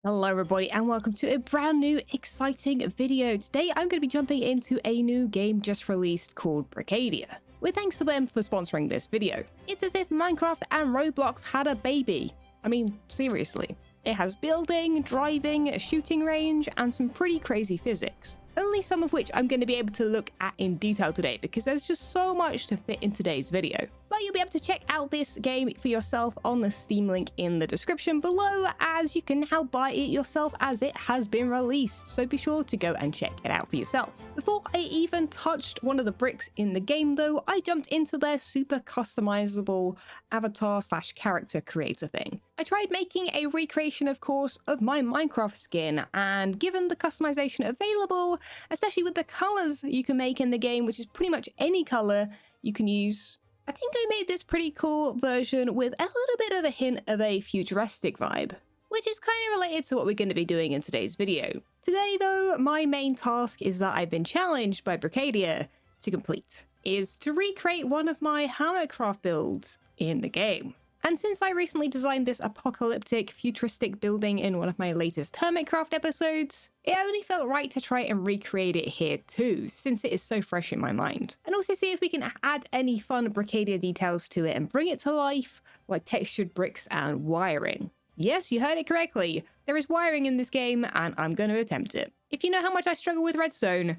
Hello everybody and welcome to a brand new exciting video. Today I'm going to be jumping into a new game just released called Brickadia. With thanks to them for sponsoring this video. It's as if Minecraft and Roblox had a baby. I mean, seriously. It has building, driving, a shooting range, and some pretty crazy physics. Only some of which I'm going to be able to look at in detail today because there's just so much to fit in today's video. But you'll be able to check out this game for yourself on the Steam link in the description below, as you can now buy it yourself as it has been released, so be sure to go and check it out for yourself. Before I even touched one of the bricks in the game though, I jumped into their super customizable avatar/character creator thing. I tried making a recreation, of course, of my Minecraft skin, and given the customization available, especially with the colors you can make in the game, which is pretty much any color you can use, I think I made this pretty cool version with a little bit of a hint of a futuristic vibe, which is kind of related to what we're going to be doing in today's video. Today though, my main task is that I've been challenged by Brickadia to complete, is to recreate one of my Hermitcraft builds in the game. And since I recently designed this apocalyptic futuristic building in one of my latest Hermitcraft episodes, it only felt right to try and recreate it here too, since it is so fresh in my mind. And also see if we can add any fun Brickadia details to it and bring it to life, like textured bricks and wiring. Yes, you heard it correctly. There is wiring in this game, and I'm going to attempt it. If you know how much I struggle with redstone,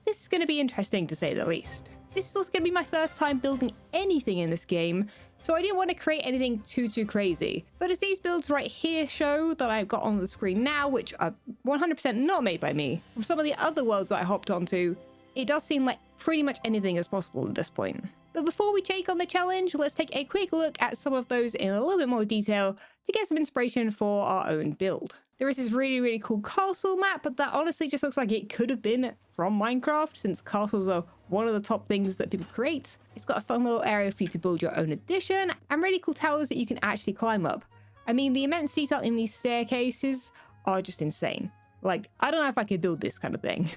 this is going to be interesting to say the least. This is also going to be my first time building anything in this game, so I didn't want to create anything too crazy. But as these builds right here show that I've got on the screen now, which are 100% not made by me, from some of the other worlds that I hopped onto, it does seem like pretty much anything is possible at this point. But before we take on the challenge, let's take a quick look at some of those in a little bit more detail to get some inspiration for our own build. There is this really cool castle map, but that honestly just looks like it could have been from Minecraft, since castles are one of the top things that people create. It's got a fun little area for you to build your own addition, and really cool towers that you can actually climb up. I mean, the immense detail in these staircases are just insane. Like, I don't know if I could build this kind of thing.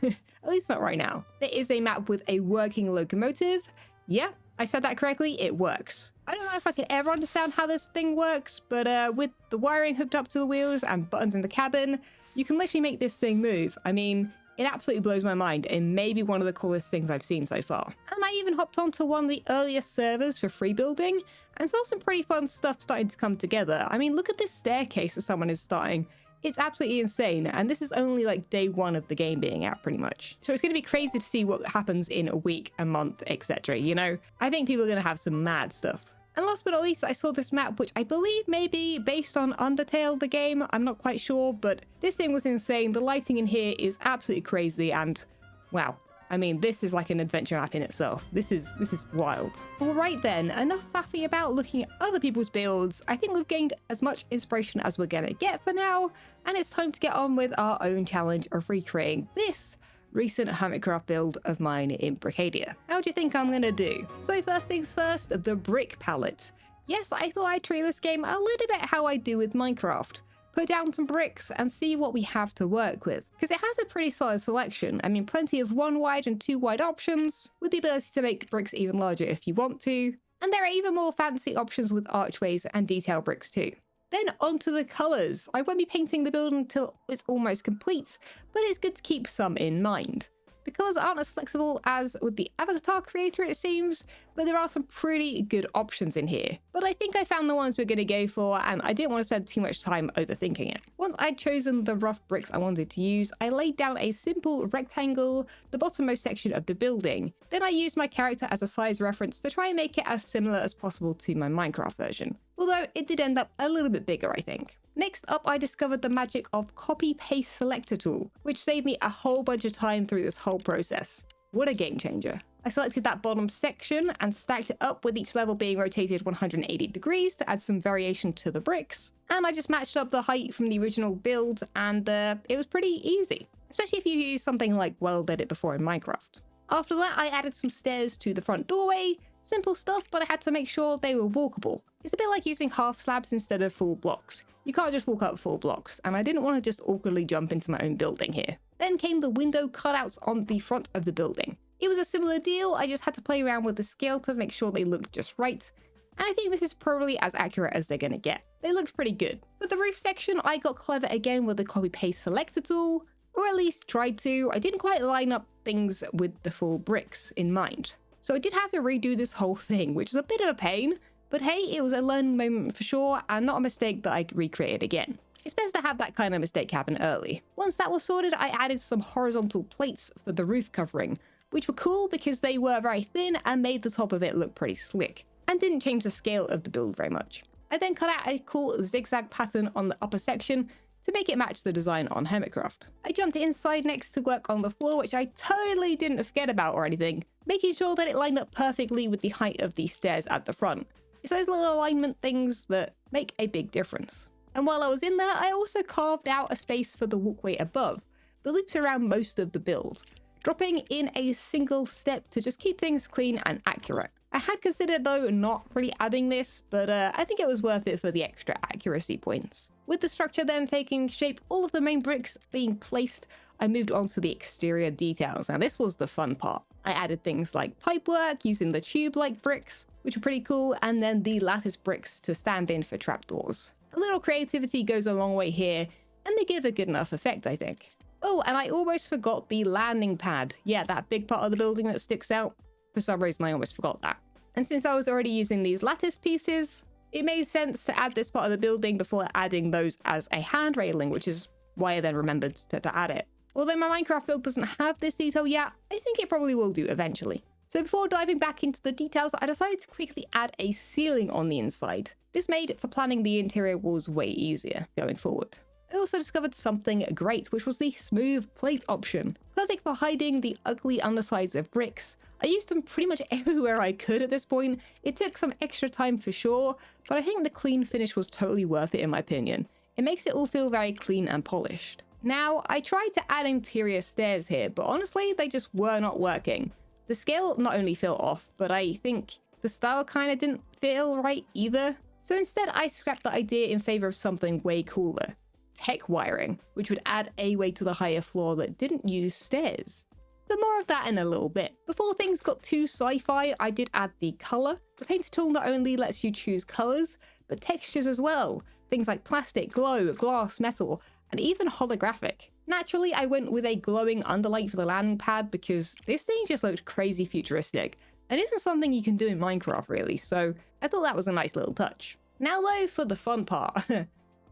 At least not right now. There is a map with a working locomotive. Yeah, I said that correctly, it works. I don't know if I could ever understand how this thing works, but with the wiring hooked up to the wheels and buttons in the cabin, you can literally make this thing move. I mean, it absolutely blows my mind and maybe one of the coolest things I've seen so far. And I even hopped onto one of the earliest servers for free building and saw some pretty fun stuff starting to come together. I mean, look at this staircase that someone is starting. It's absolutely insane, and this is only like day one of the game being out pretty much. So it's going to be crazy to see what happens in a week, a month, etc. You know, I think people are going to have some mad stuff. And last but not least, I saw this map, which I believe may be based on Undertale, the game. I'm not quite sure, but this thing was insane. The lighting in here is absolutely crazy, and wow. I mean, this is like an adventure map in itself. This is wild. All right then, enough faffy about looking at other people's builds. I think we've gained as much inspiration as we're gonna get for now, and it's time to get on with our own challenge of recreating this recent Hermitcraft build of mine in Brickadia. How do you think I'm gonna do? So first things first, the brick palette. Yes, I thought I'd treat this game a little bit how I do with Minecraft. Put down some bricks and see what we have to work with, because it has a pretty solid selection. I mean, plenty of 1 wide and 2 wide options, with the ability to make bricks even larger if you want to, and there are even more fancy options with archways and detail bricks too. Then onto the colours. I won't be painting the building until it's almost complete, but it's good to keep some in mind. The colours aren't as flexible as with the avatar creator, it seems, but there are some pretty good options in here. But I think I found the ones we're going to go for, and I didn't want to spend too much time overthinking it. Once I'd chosen the rough bricks I wanted to use, I laid down a simple rectangle, the bottommost section of the building. Then I used my character as a size reference to try and make it as similar as possible to my Minecraft version. Although it did end up a little bit bigger, I think. Next up, I discovered the magic of copy-paste selector tool, which saved me a whole bunch of time through this whole process. What a game changer. I selected that bottom section and stacked it up, with each level being rotated 180 degrees to add some variation to the bricks. And I just matched up the height from the original build, and it was pretty easy, especially if you use something like well did it before in Minecraft. After that, I added some stairs to the front doorway. Simple stuff, but I had to make sure they were walkable. It's a bit like using half slabs instead of full blocks. You can't just walk up full blocks, and I didn't want to just awkwardly jump into my own building here. Then came the window cutouts on the front of the building. It was a similar deal, I just had to play around with the scale to make sure they looked just right, and I think this is probably as accurate as they're gonna get. they looked pretty good. For the roof section, I got clever again with the copy-paste selector tool, or at least tried to. I didn't quite line up things with the full bricks in mind. So I did have to redo this whole thing, which is a bit of a pain, but hey, it was a learning moment for sure, and not a mistake that I recreated again. It's best to have that kind of mistake happen early. Once that was sorted, I added some horizontal plates for the roof covering, which were cool because they were very thin and made the top of it look pretty slick, and didn't change the scale of the build very much. I then cut out a cool zigzag pattern on the upper section to make it match the design on Hermitcraft. I jumped inside next to work on the floor, which I totally didn't forget about or anything, making sure that it lined up perfectly with the height of the stairs at the front. It's those little alignment things that make a big difference. And while I was in there, I also carved out a space for the walkway above that loops around most of the build, dropping in a single step to just keep things clean and accurate. I had considered though not really adding this, but I think it was worth it for the extra accuracy points. With the structure then taking shape, all of the main bricks being placed, I moved on to the exterior details, and this was the fun part. I added things like pipework using the tube-like bricks, which were pretty cool, and then the lattice bricks to stand in for trapdoors. A little creativity goes a long way here, and they give a good enough effect, I think. Oh, and I almost forgot the landing pad. Yeah, that big part of the building that sticks out. For some reason, I almost forgot that. And since I was already using these lattice pieces, it made sense to add this part of the building before adding those as a hand railing, which is why I then remembered to add it. Although my Minecraft build doesn't have this detail yet, I think it probably will do eventually. So before diving back into the details, I decided to quickly add a ceiling on the inside. This made for planning the interior walls way easier going forward. I also discovered something great, which was the smooth plate option. Perfect for hiding the ugly undersides of bricks. I used them pretty much everywhere I could at this point. It took some extra time for sure, but I think the clean finish was totally worth it in my opinion. It makes it all feel very clean and polished. Now, I tried to add interior stairs here, but honestly, they just were not working. The scale not only fell off, but I think the style kind of didn't feel right either. So instead, I scrapped the idea in favor of something way cooler. Tech wiring, which would add a way to the higher floor that didn't use stairs. But more of that in a little bit. Before things got too sci-fi, I did add the color. The painter tool not only lets you choose colors, but textures as well. Things like plastic, glow, glass, metal, and even holographic. Naturally, I went with a glowing underlight for the landing pad because this thing just looked crazy futuristic. And isn't something you can do in Minecraft really, so I thought that was a nice little touch. Now though, for the fun part.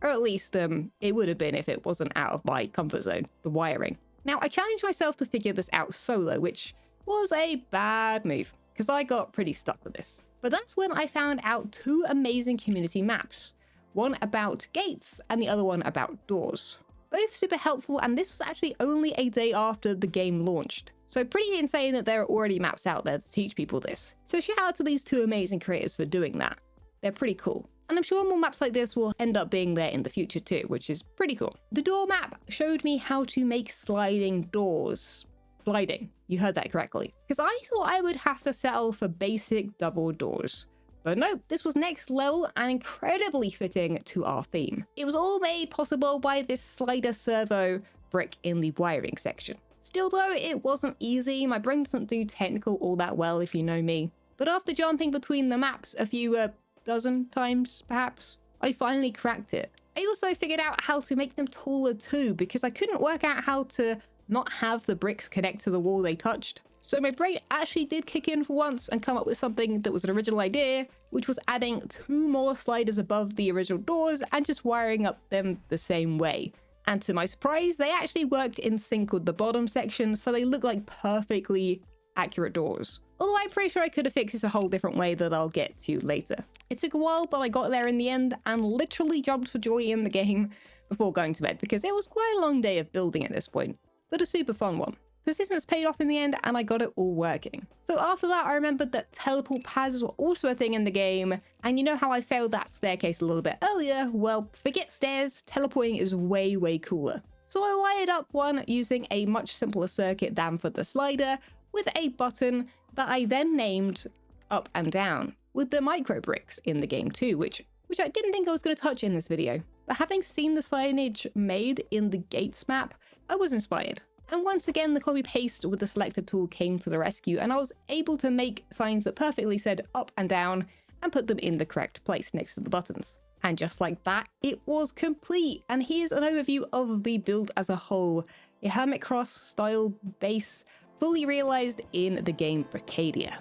Or at least, it would have been if it wasn't out of my comfort zone, the wiring. Now, I challenged myself to figure this out solo, which was a bad move, because I got pretty stuck with this. But that's when I found out two amazing community maps. One about gates, and the other one about doors. Both super helpful, and this was actually only a day after the game launched. So pretty insane that there are already maps out there to teach people this. So shout out to these two amazing creators for doing that. They're pretty cool. And I'm sure more maps like this will end up being there in the future too, which is pretty cool. The door map showed me how to make sliding doors. Sliding, you heard that correctly. Because I thought I would have to settle for basic double doors. But no, this was next level and incredibly fitting to our theme. It was all made possible by this slider servo brick in the wiring section. Still though, it wasn't easy. My brain doesn't do technical all that well if you know me. But after jumping between the maps a few dozen times perhaps, I finally cracked it. I also figured out how to make them taller too, because I couldn't work out how to not have the bricks connect to the wall they touched. So my brain actually did kick in for once and come up with something that was an original idea, which was adding 2 more sliders above the original doors and just wiring up them the same way. And to my surprise, they actually worked in sync with the bottom section, so they look like perfectly accurate doors. Although I'm pretty sure I could have fixed this a whole different way that I'll get to later. It took a while, but I got there in the end and literally jumped for joy in the game before going to bed, because it was quite a long day of building at this point, but a super fun one. Persistence paid off in the end and I got it all working. So after that, I remembered that teleport pads were also a thing in the game, and you know how I failed that staircase a little bit earlier? Well, forget stairs, teleporting is way cooler. So I wired up one using a much simpler circuit than for the slider, with a button that I then named up and down, with the micro bricks in the game too, which I didn't think I was going to touch in this video. But having seen the signage made in the gates map, I was inspired. And once again, the copy paste with the selector tool came to the rescue, and I was able to make signs that perfectly said up and down and put them in the correct place next to the buttons. And just like that, it was complete. And here's an overview of the build as a whole. A Hermitcraft style base fully realized in the game Brickadia.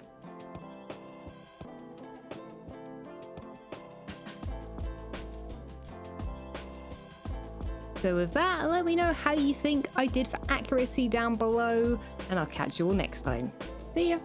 So with that, let me know how you think I did for accuracy down below, and I'll catch you all next time. See ya!